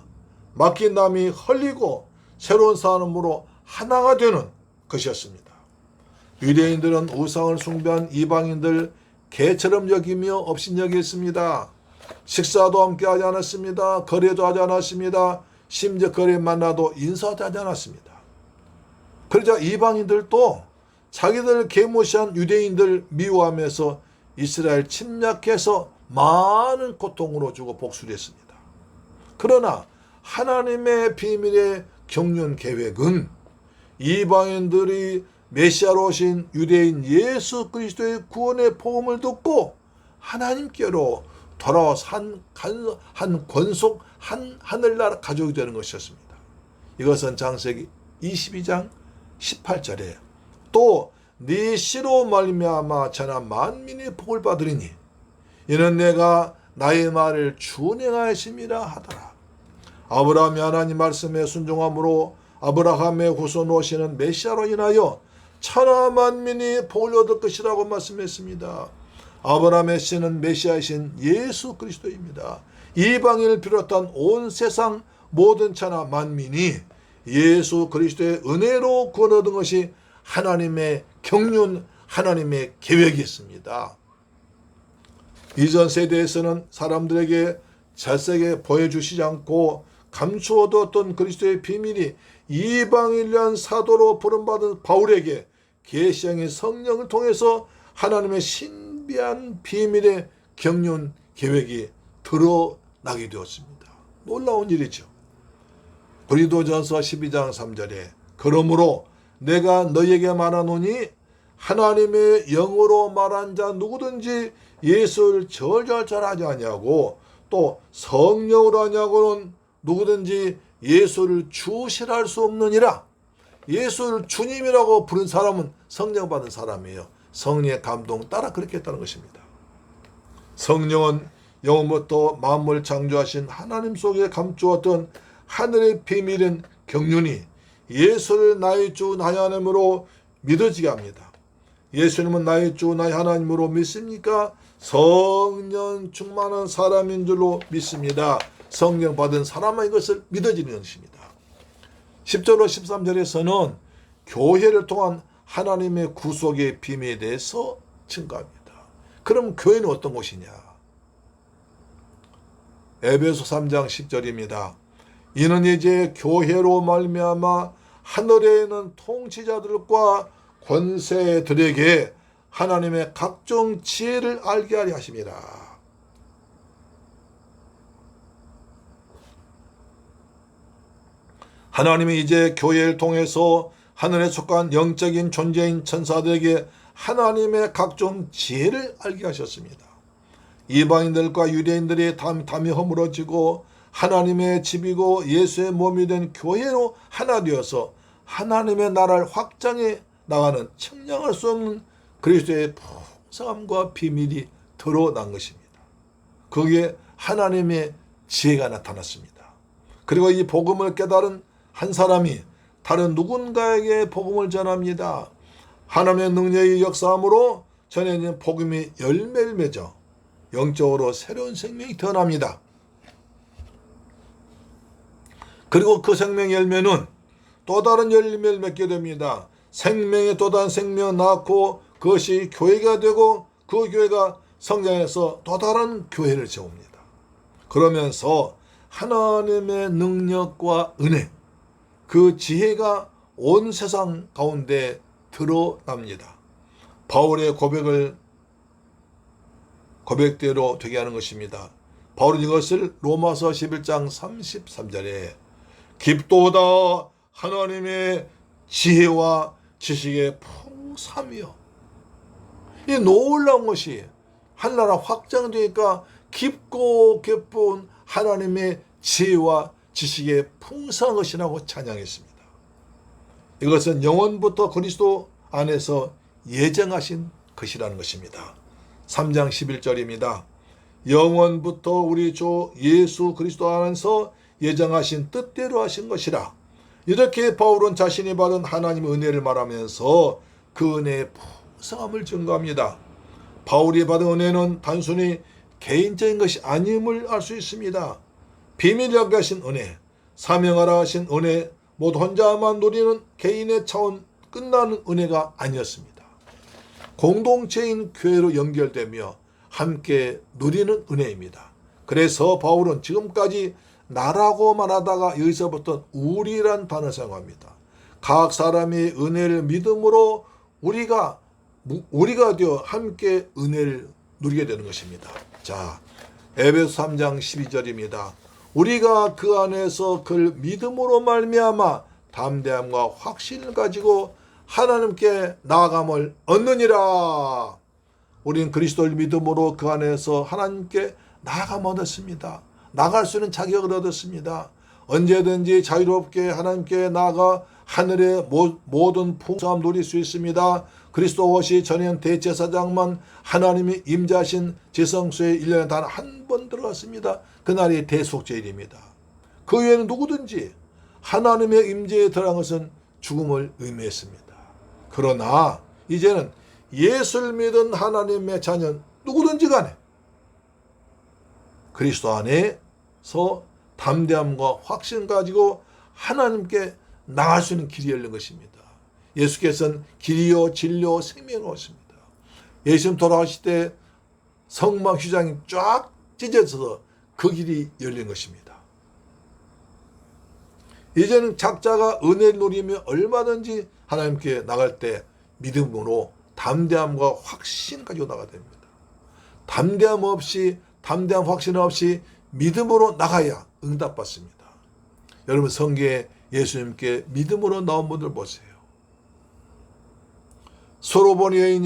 A: 맡긴 남이 헐리고 새로운 사람으로 하나가 되는 것이었습니다. 유대인들은 우상을 숭배한 이방인들 개처럼 여기며 업신여겼습니다. 식사도 함께 하지 않았습니다. 거래도 하지 않았습니다. 심지어 거래 만나도 인사도 하지 않았습니다. 그러자 이방인들도 자기들 계무시한 유대인들 미워하면서 이스라엘 침략해서 많은 고통으로 주고 복수를 했습니다. 그러나 하나님의 비밀의 경륜 계획은 이방인들이 메시아로 오신 유대인 예수 그리스도의 구원의 복음을 듣고 하나님께로 돌아와서 한 권속 한 하늘나라 가족이 되는 것이었습니다. 이것은 창세기 22장 18절에 또 네 씨로 말미암아 천하 만민이 복을 받으리니 이는 내가 나의 말을 준행하였음이라 하더라. 아브라함이 하나님 말씀에 순종함으로 아브라함의 후손 오시는 메시아로 인하여 천하 만민이 복을 얻을 것이라고 말씀했습니다. 아브라함의 씨는 메시아이신 예수 그리스도입니다. 이방인을 비롯한 온 세상 모든 천하 만민이 예수 그리스도의 은혜로 구원 얻은 것이 하나님의 경륜, 하나님의 계획이었습니다. 이전 세대에서는 사람들에게 잘세게 보여주시지 않고 감추어두었던 그리스도의 비밀이 이방인을 위한 사도로 부름받은 바울에게 계시형의 성령을 통해서 하나님의 신비한 비밀의 경륜 계획이 드러나게 되었습니다. 놀라운 일이죠. 고린도전서 12장 3절에 그러므로 내가 너에게 말하노니 하나님의 영으로 말한 자 누구든지 예수를 절절절하지 아니하고 또 성령으로 하냐고는 누구든지 예수를 주시라 할 수 없느니라. 예수를 주님이라고 부른 사람은 성령 받은 사람이에요. 성령의 감동 따라 그렇게 했다는 것입니다. 성령은 영부터 만물 창조하신 하나님 속에 감추었던 하늘의 비밀인 경륜이 예수를 나의 주 나의 하나님으로 믿어지게 합니다. 예수님은 나의 주 나의 하나님으로 믿습니까? 성령 충만한 사람인 줄로 믿습니다. 성령 받은 사람은 이것을 믿어지는 것입니다. 10절로 13절에서는 교회를 통한 하나님의 구속의 비밀에 대해서 증거합니다. 그럼 교회는 어떤 곳이냐? 에베소 3장 10절입니다. 이는 이제 교회로 말미암아 하늘에 있는 통치자들과 권세들에게 하나님의 각종 지혜를 알게 하려 하심이라. 하나님이 이제 교회를 통해서 하늘에 속한 영적인 존재인 천사들에게 하나님의 각종 지혜를 알게 하셨습니다. 이방인들과 유대인들이 담이 허물어지고 하나님의 집이고 예수의 몸이 된 교회로 하나 되어서 하나님의 나라를 확장해 나가는 측량할 수 없는 그리스도의 풍성함과 비밀이 드러난 것입니다. 거기에 하나님의 지혜가 나타났습니다. 그리고 이 복음을 깨달은 한 사람이 다른 누군가에게 복음을 전합니다. 하나님의 능력의 역사함으로 전해진 복음이 열매를 맺어 영적으로 새로운 생명이 태어납니다. 그리고 그 생명의 열매는 또 다른 열매를 맺게 됩니다. 생명의 또 다른 생명을 낳고 그것이 교회가 되고 그 교회가 성장해서 또 다른 교회를 세웁니다. 그러면서 하나님의 능력과 은혜, 그 지혜가 온 세상 가운데 드러납니다. 바울의 고백대로 되게 하는 것입니다. 바울은 이것을 로마서 11장 33절에 깊도다 하나님의 지혜와 지식의 풍성함이요. 이 놀라운 것이 한나라 확장되니까 깊고 깊은 하나님의 지혜와 지식의 풍성한 것이라고 찬양했습니다. 이것은 영원부터 그리스도 안에서 예정하신 것이라는 것입니다. 3장 11절입니다. 영원부터 우리 주 예수 그리스도 안에서 예정하신 뜻대로 하신 것이라. 이렇게 바울은 자신이 받은 하나님의 은혜를 말하면서 그 은혜의 풍성함을 증거합니다. 바울이 받은 은혜는 단순히 개인적인 것이 아님을 알 수 있습니다. 비밀하게 하신 은혜, 사명하라 하신 은혜, 모두 혼자만 누리는 개인의 차원 끝나는 은혜가 아니었습니다. 공동체인 교회로 연결되며 함께 누리는 은혜입니다. 그래서 바울은 지금까지 나라고 말하다가 여기서부터 우리란 단어를 사용합니다. 각 사람이 은혜를 믿음으로 우리가 되어 함께 은혜를 누리게 되는 것입니다. 자, 에베소 3장 12절입니다. 우리가 그 안에서 그를 믿음으로 말미암아 담대함과 확신을 가지고 하나님께 나아감을 얻느니라. 우리는 그리스도를 믿음으로 그 안에서 하나님께 나아감을 얻었습니다. 나갈 수 있는 자격을 얻었습니다. 언제든지 자유롭게 하나님께 나아가 하늘의 모든 풍성함 누릴 수 있습니다. 그리스도 오시 전엔 대제사장만 하나님이 임재하신 지성소에 1년에 단 한 번 들어갔습니다. 그날이 대속죄일입니다. 그 외에는 누구든지 하나님의 임재에 들어간 것은 죽음을 의미했습니다. 그러나 이제는 예수를 믿은 하나님의 자녀 누구든지 간에 그리스도 안에서 담대함과 확신 가지고 하나님께 나갈 수 있는 길이 열린 것입니다. 예수께서는 길이요 진리요 생명을 오십니다. 예수님 돌아가실 때 성막 휘장이 쫙 찢어져서 그 길이 열린 것입니다. 이제는 작자가 은혜를 누리며 얼마든지 하나님께 나갈 때 믿음으로 담대함과 확신 가지고 나가야 됩니다. 담대함 확신 없이 믿음으로 나가야 응답받습니다. 여러분 성경에 예수님께 믿음으로 나온 분들 보세요. 소로보인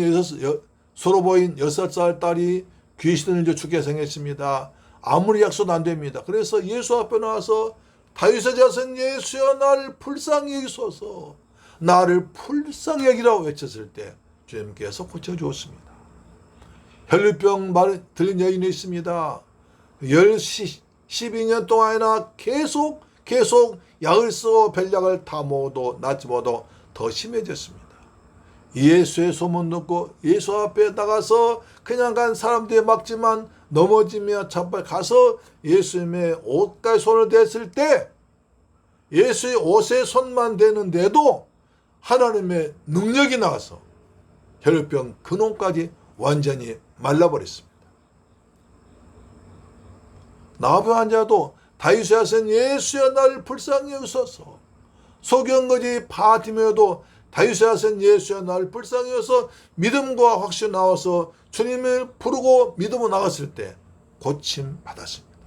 A: 6살 딸이 귀신을 이제 죽게 생겼습니다. 아무리 약속도 안 됩니다. 그래서 예수 앞에 나와서 다윗의 자손 예수여 나를 불쌍히 여기소서, 나를 불쌍히 여기라고 외쳤을 때 주님께서 고쳐주었습니다. 혈류병 들린 여인이 있습니다. 12년 동안이나 계속 약을 쓰고 별약을 다 먹어도 낫지 못하고 더 심해졌습니다. 예수의 소문 듣고 예수 앞에 나가서 그냥 간 사람들이 막지만 넘어지며 자빨 가서 예수님의 옷까지 손을 댔을 때 예수의 옷에 손만 대는데도 하나님의 능력이 나와서 혈류병 근원까지 완전히 말라버렸습니다. 나병 환자도 다윗의 자손 예수여 나를 불쌍히 여기소서, 소경거지 바티메오도 다윗의 자손 예수여 나를 불쌍히 여기소서 믿음과 확신 나와서 주님을 부르고 믿음으로 나갔을 때 고침 받았습니다.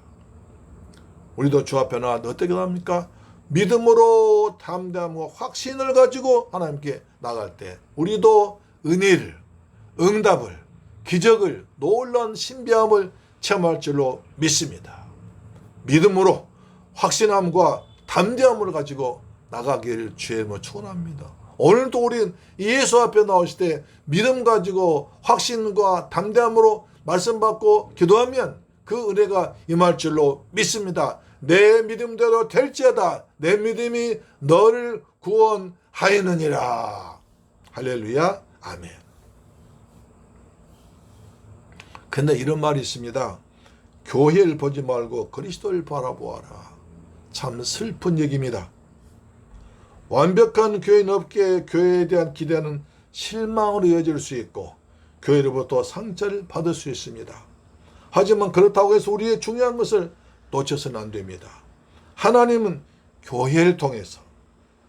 A: 우리도 주 앞에 나와 어떻게 합니까? 믿음으로 담대함과 확신을 가지고 하나님께 나갈 때 우리도 은혜를, 응답을, 기적을, 놀라운 신비함을 체험할 줄로 믿습니다. 믿음으로 확신함과 담대함을 가지고 나가기를 주의 이름으로 축원합니다. 오늘도 우리는 예수 앞에 나오실 때 믿음 가지고 확신과 담대함으로 말씀 받고 기도하면 그 은혜가 임할 줄로 믿습니다. 내 믿음대로 될지어다 내 믿음이 너를 구원하였느니라. 할렐루야. 아멘. 근데 이런 말이 있습니다. 교회를 보지 말고 그리스도를 바라보아라. 참 슬픈 얘기입니다. 완벽한 교회는 없기에 교회에 대한 기대는 실망으로 이어질 수 있고 교회로부터 상처를 받을 수 있습니다. 하지만 그렇다고 해서 우리의 중요한 것을 놓쳐서는 안 됩니다. 하나님은 교회를 통해서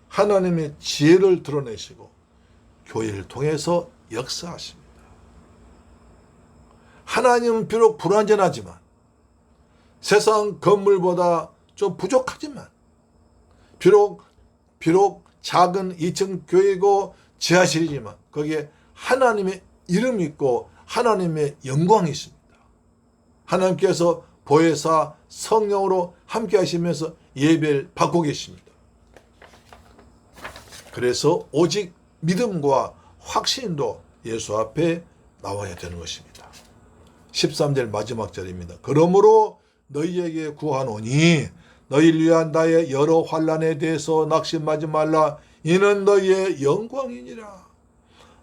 A: 하나님의 지혜를 드러내시고 교회를 통해서 역사하십니다. 하나님은 비록 불완전하지만 세상 건물보다 좀 부족하지만 비록 작은 2층 교회고 지하실이지만 거기에 하나님의 이름이 있고 하나님의 영광이 있습니다. 하나님께서 보혜사 성령으로 함께 하시면서 예배를 받고 계십니다. 그래서 오직 믿음과 확신도 예수 앞에 나와야 되는 것입니다. 13절 마지막 절입니다. 그러므로 너희에게 구하노니 너희를 위한 나의 여러 환난에 대해서 낙심하지 말라. 이는 너희의 영광이니라.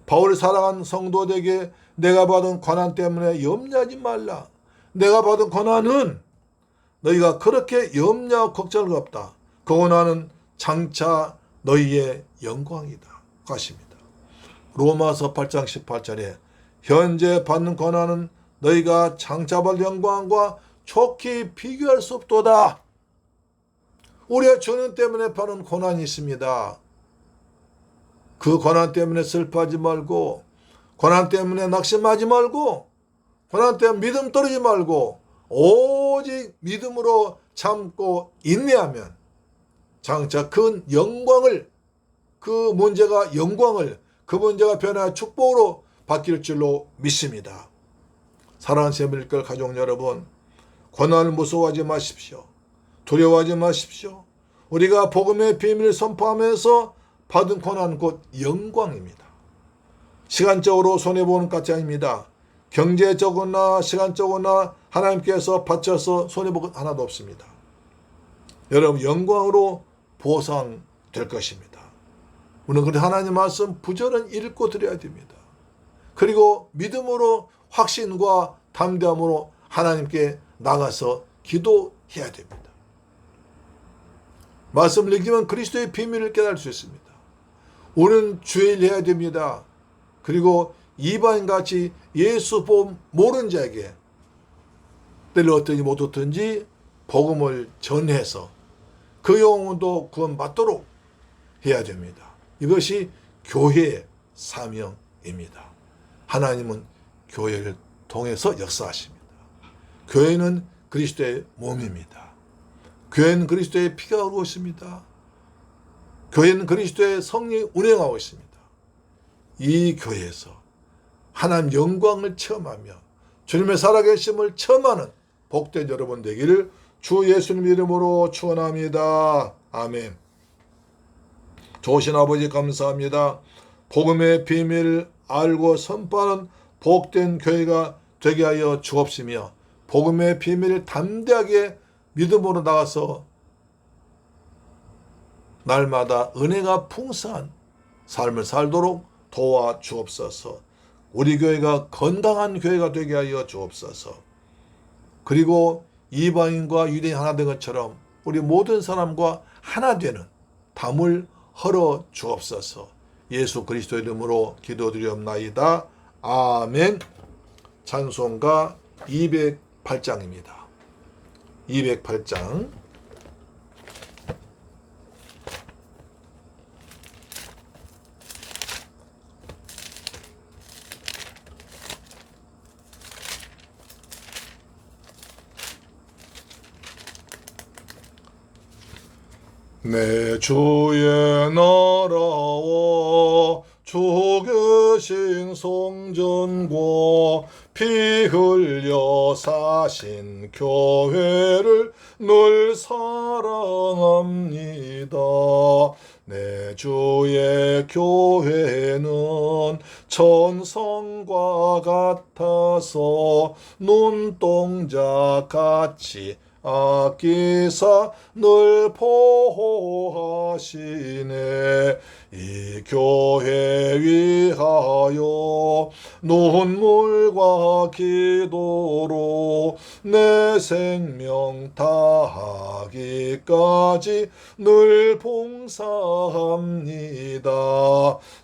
A: 바울이 사랑한 성도들에게 내가 받은 고난 때문에 염려하지 말라. 내가 받은 고난은 너희가 그렇게 염려하고 걱정할 것 없다. 그 고난은 장차 너희의 영광이다 하십니다. 로마서 8장 18절에 현재 받는 고난은 너희가 장차 받을 영광과 좋게 비교할 수 없도다. 우리의 주님 때문에 받는 고난이 있습니다. 그 고난 때문에 슬퍼하지 말고, 고난 때문에 낙심하지 말고, 고난 때문에 믿음 떨어지지 말고, 오직 믿음으로 참고 인내하면 장차 큰 영광을, 그 문제가 영광을, 그 문제가 변화의 축복으로 바뀔 줄로 믿습니다. 사랑하는 새밀걸 가족 여러분, 고난을 무서워하지 마십시오. 두려워하지 마십시오. 우리가 복음의 비밀을 선포하면서 받은 고난 곧 영광입니다. 시간적으로 손해보는 것이 아닙니다. 경제적으로나 시간적으로나 하나님께서 바쳐서 손해보는 것 하나도 없습니다. 여러분, 영광으로 보상될 것입니다. 우리는 그 하나님 말씀 부절은 읽고 드려야 됩니다. 그리고 믿음으로 확신과 담대함으로 하나님께 나가서 기도해야 됩니다. 말씀을 읽으면 그리스도의 비밀을 깨달을 수 있습니다. 우리는 주일 해야 됩니다. 그리고 이방인같이 예수 본 모르는 자에게 때를 어떤지 못 어떤지 복음을 전해서 그 영혼도 구원받도록 해야 됩니다. 이것이 교회의 사명입니다. 하나님은 교회를 통해서 역사하십니다. 교회는 그리스도의 몸입니다. 교회는 그리스도의 피가 흐르고 있습니다. 교회는 그리스도의 성령이 운행하고 있습니다. 이 교회에서 하나님 영광을 체험하며 주님의 살아계심을 체험하는 복된 여러분 되기를 주 예수님 이름으로 축원합니다. 아멘. 좋으신 아버지 감사합니다. 복음의 비밀을 알고 선포하는 복된 교회가 되게 하여 주옵시며 복음의 비밀을 담대하게 믿음으로 나가서 날마다 은혜가 풍성한 삶을 살도록 도와 주옵소서. 우리 교회가 건강한 교회가 되게 하여 주옵소서. 그리고 이방인과 유대인 하나 된 것처럼 우리 모든 사람과 하나 되는 담을 헐어 주옵소서. 예수 그리스도 이름으로 기도드리옵나이다. 아멘. 찬송가 208장입니다. 208장. 내 주의 나라와 주 계신 성전과 피 흘려 사신 교회를 늘 사랑합니다. 내 주의 교회는 천성과 같아서 눈동자 같이 아끼사 늘 보호하시네. 이 교회 위하여 눈물과 기도로 내 생명 다하기까지 늘 봉사합니다.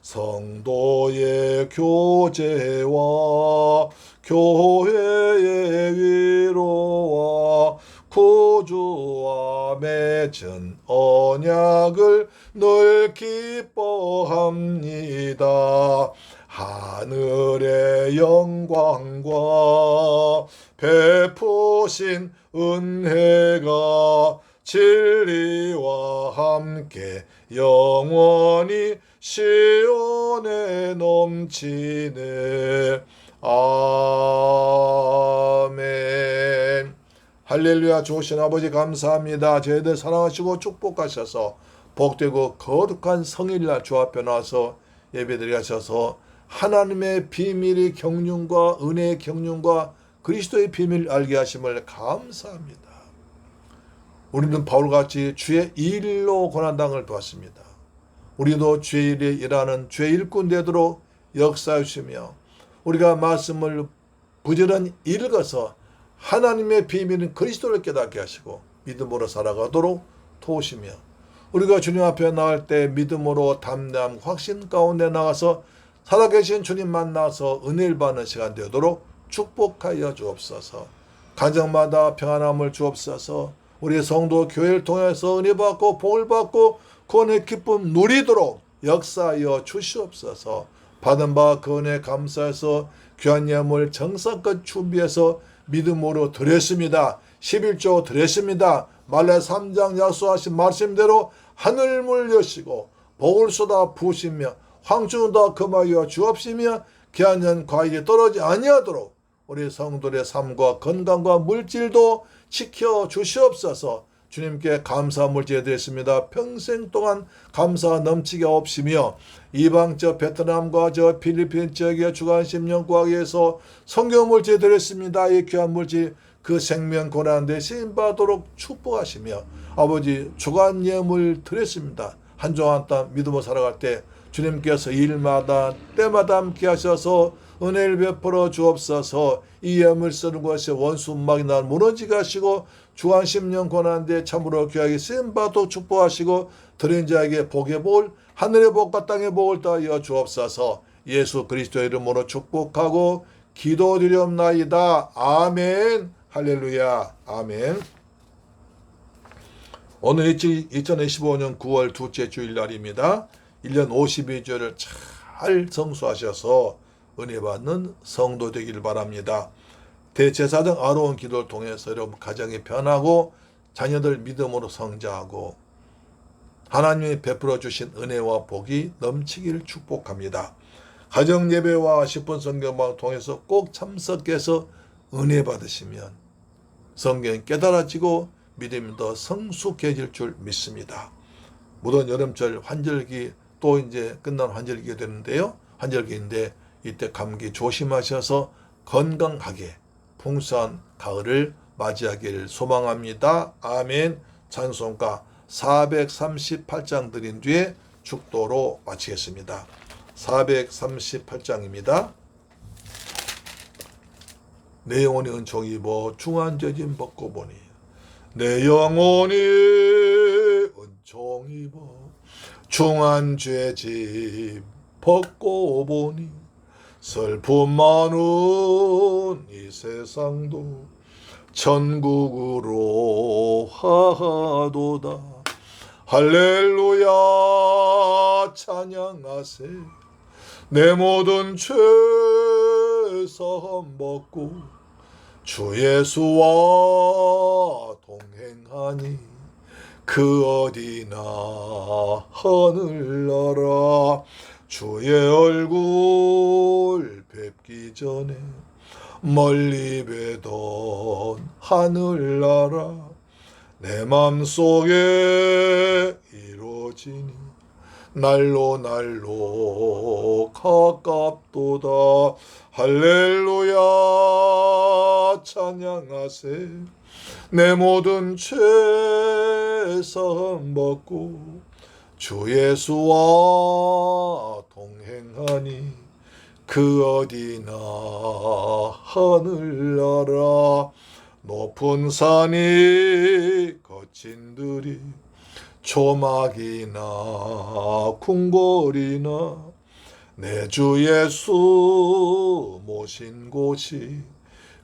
A: 성도의 교제와 교회의 위로와 구주와 맺은 언약을 늘 기뻐합니다. 하늘의 영광과 베푸신 은혜가 진리와 함께 영원히 시온에 넘치네. 아멘. 할렐루야. 좋으신 아버지 감사합니다. 저희들 사랑하시고 축복하셔서 복되고 거룩한 성일날 주 앞에 나와서 예배드리게 하셔서 하나님의 비밀의 경륜과 은혜의 경륜과 그리스도의 비밀을 알게 하심을 감사합니다. 우리는 바울같이 주의 일로 고난당을 받습니다. 우리도 주의 일에 일하는 주의 일꾼 되도록 역사해 주시며 우리가 말씀을 부지런히 읽어서 하나님의 비밀은 그리스도를 깨닫게 하시고 믿음으로 살아가도록 도우시며 우리가 주님 앞에 나갈 때 믿음으로 담대함 확신 가운데 나가서 살아계신 주님 만나서 은혜를 받는 시간 되도록 축복하여 주옵소서. 가정마다 평안함을 주옵소서. 우리 성도 교회를 통해서 은혜 받고 복을 받고 구원의 기쁨 누리도록 역사하여 주시옵소서. 받은 바 그 은혜 감사해서 귀한 예물 정성껏 준비해서 믿음으로 드렸습니다. 11조 드렸습니다. 말라 3장 약속하신 말씀대로 하늘문 여시고 복을 쏟아 부으시며 황충을 다 금하여 주옵시며 귀한 연 과일이 떨어지지 아니하도록 우리 성도의 삶과 건강과 물질도 지켜 주시옵소서. 주님께 감사 물질 드렸습니다. 평생 동안 감사 넘치게 없으며 이방 저 베트남과 저 필리핀 지역의 주간 심령과학에서 성경 물질 드렸습니다. 이 귀한 물질 그 생명 고난 대신 받도록 축복하시며 아버지 주간 예물 드렸습니다. 한 종 한 땀 믿음으로 살아갈 때 주님께서 일마다 때마다 함께 하셔서 은혜를 베풀어 주옵소서. 이 예물 쓰는 것이 원수 음악이 날 무너지게 하시고 주한 10년 고난데 참으로 귀하게 쓰임받도 축복하시고 드린 자에게 복의 복을 하늘의 복과 땅의 복을 더하여 주옵소서. 예수 그리스도의 이름으로 축복하고 기도드리옵나이다. 아멘. 할렐루야. 아멘. 오늘 2025년 9월 둘째 주일날입니다. 1년 52주를 잘 성수하셔서 은혜 받는 성도 되기를 바랍니다. 대제사장 아론 기도를 통해서 여러분 가정이 변하고 자녀들 믿음으로 성장하고 하나님이 베풀어 주신 은혜와 복이 넘치기를 축복합니다. 가정 예배와 10분 성경방을 통해서 꼭 참석해서 은혜 받으시면 성경이 깨달아지고 믿음이 더 성숙해질 줄 믿습니다. 무더운 여름철 환절기 또 이제 끝난 환절기가 되는데요. 환절기인데 이때 감기 조심하셔서 건강하게 풍성한 가을을 맞이하기를 소망합니다. 아멘. 찬송가 438장 드린 뒤에 축도로 마치겠습니다. 438장입니다. 내 영혼이 은총 입어 중한 죄짐 벗고 보니 내 영혼이 은총 입어 중한 죄짐 벗고 보니 슬픔 많은 이 세상도 천국으로 하도다. 할렐루야 찬양하세. 내 모든 죄 사함 받고 주 예수와 동행하니 그 어디나 하늘나라 주의 얼굴 뵙기 전에 멀리 뵈던 하늘나라 내 맘속에 이루어지니 날로 가깝도다. 할렐루야 찬양하세. 내 모든 죄 사함 받고 주 예수와 동행하니 그 어디나 하늘나라 높은 산이 거친 들이 조막이나 궁궐이나 내 주 예수 모신 곳이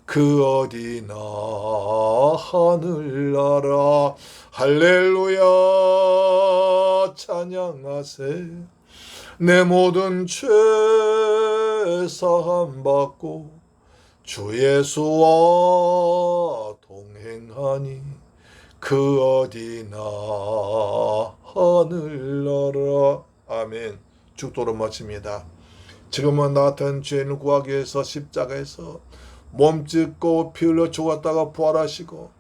A: 그 어디나 하늘나라. 할렐루야 찬양하세. 내 모든 죄 사함 받고 주 예수와 동행하니 그 어디나 하늘나라. 아멘. 축도로 마칩니다. 지금은 나 같은 죄인을 구하기 위해서 십자가에서 몸짓고 피 흘려 죽었다가 부활하시고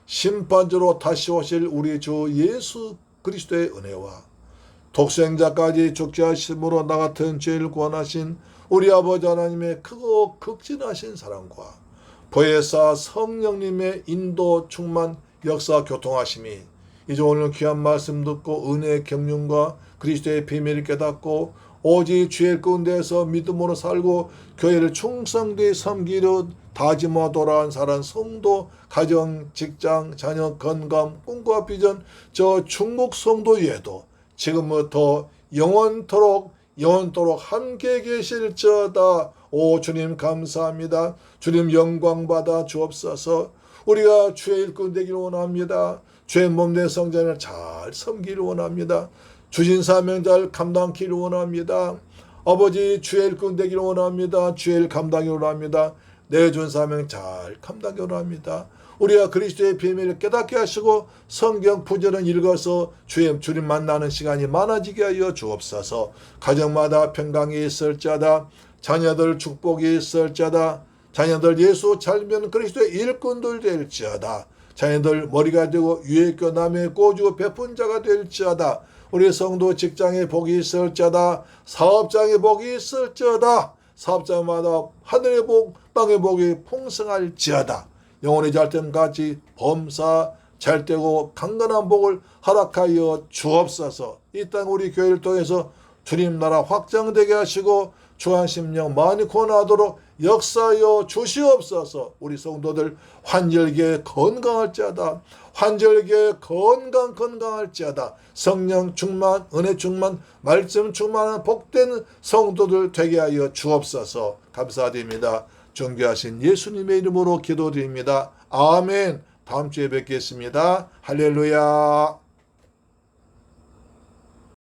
A: 심판주로 다시 오실 우리 주 예수 그리스도의 은혜와 독생자까지 죽지 하심으로 나 같은 죄인을 구원하신 우리 아버지 하나님의 크고 극진하신 사랑과 보혜사 성령님의 인도 충만 역사 교통하심이 이제 오늘 귀한 말씀 듣고 은혜의 경륜과 그리스도의 비밀을 깨닫고 오직 주의 가운데서 믿음으로 살고 교회를 충성되이 섬기려 다짐하고 돌아온 사람 성도 가정 직장 자녀 건강 꿈과 비전 저 중국 성도 외에도 지금부터 영원토록 함께 계실지어다. 오 주님 감사합니다. 주님 영광 받아 주옵소서. 우리가 주의 일꾼 되기를 원합니다. 주의 몸된 성전을 잘 섬기기를 원합니다. 주신 사명 잘 감당키를 원합니다. 아버지 주의 일꾼 되기를 원합니다. 주의 일 감당하기를 원합니다. 내준 사명 잘 감당하기를 원합니다. 우리가 그리스도의 비밀을 깨닫게 하시고 성경 구절은 읽어서 주님 만나는 시간이 많아지게 하여 주옵소서. 가정마다 평강이 있을지어다. 자녀들 축복이 있을지어다. 자녀들 예수 잘면 그리스도의 일꾼들 될지어다. 자녀들 머리가 되고 위에 있고 남의 꼬주고 베푼 자가 될지어다. 우리 성도 직장에 복이 있을지어다. 사업장에 복이 있을지어다. 사업자마다 하늘의 복 땅의 복이 풍성할지어다. 영혼이 잘 때까지 범사 잘되고 강건한 복을 허락하여 주옵소서. 이 땅 우리 교회를 통해서 주님 나라 확장되게 하시고 주한심령 많이 구원하도록 역사하여 주시옵소서. 우리 성도들 환절기에 건강할지어다. 환절기에 건강할지어다. 성령 충만, 은혜 충만, 말씀 충만한 복된 성도들 되게 하여 주옵소서. 감사드립니다. 존귀하신 예수님의 이름으로 기도드립니다. 아멘. 다음 주에 뵙겠습니다. 할렐루야.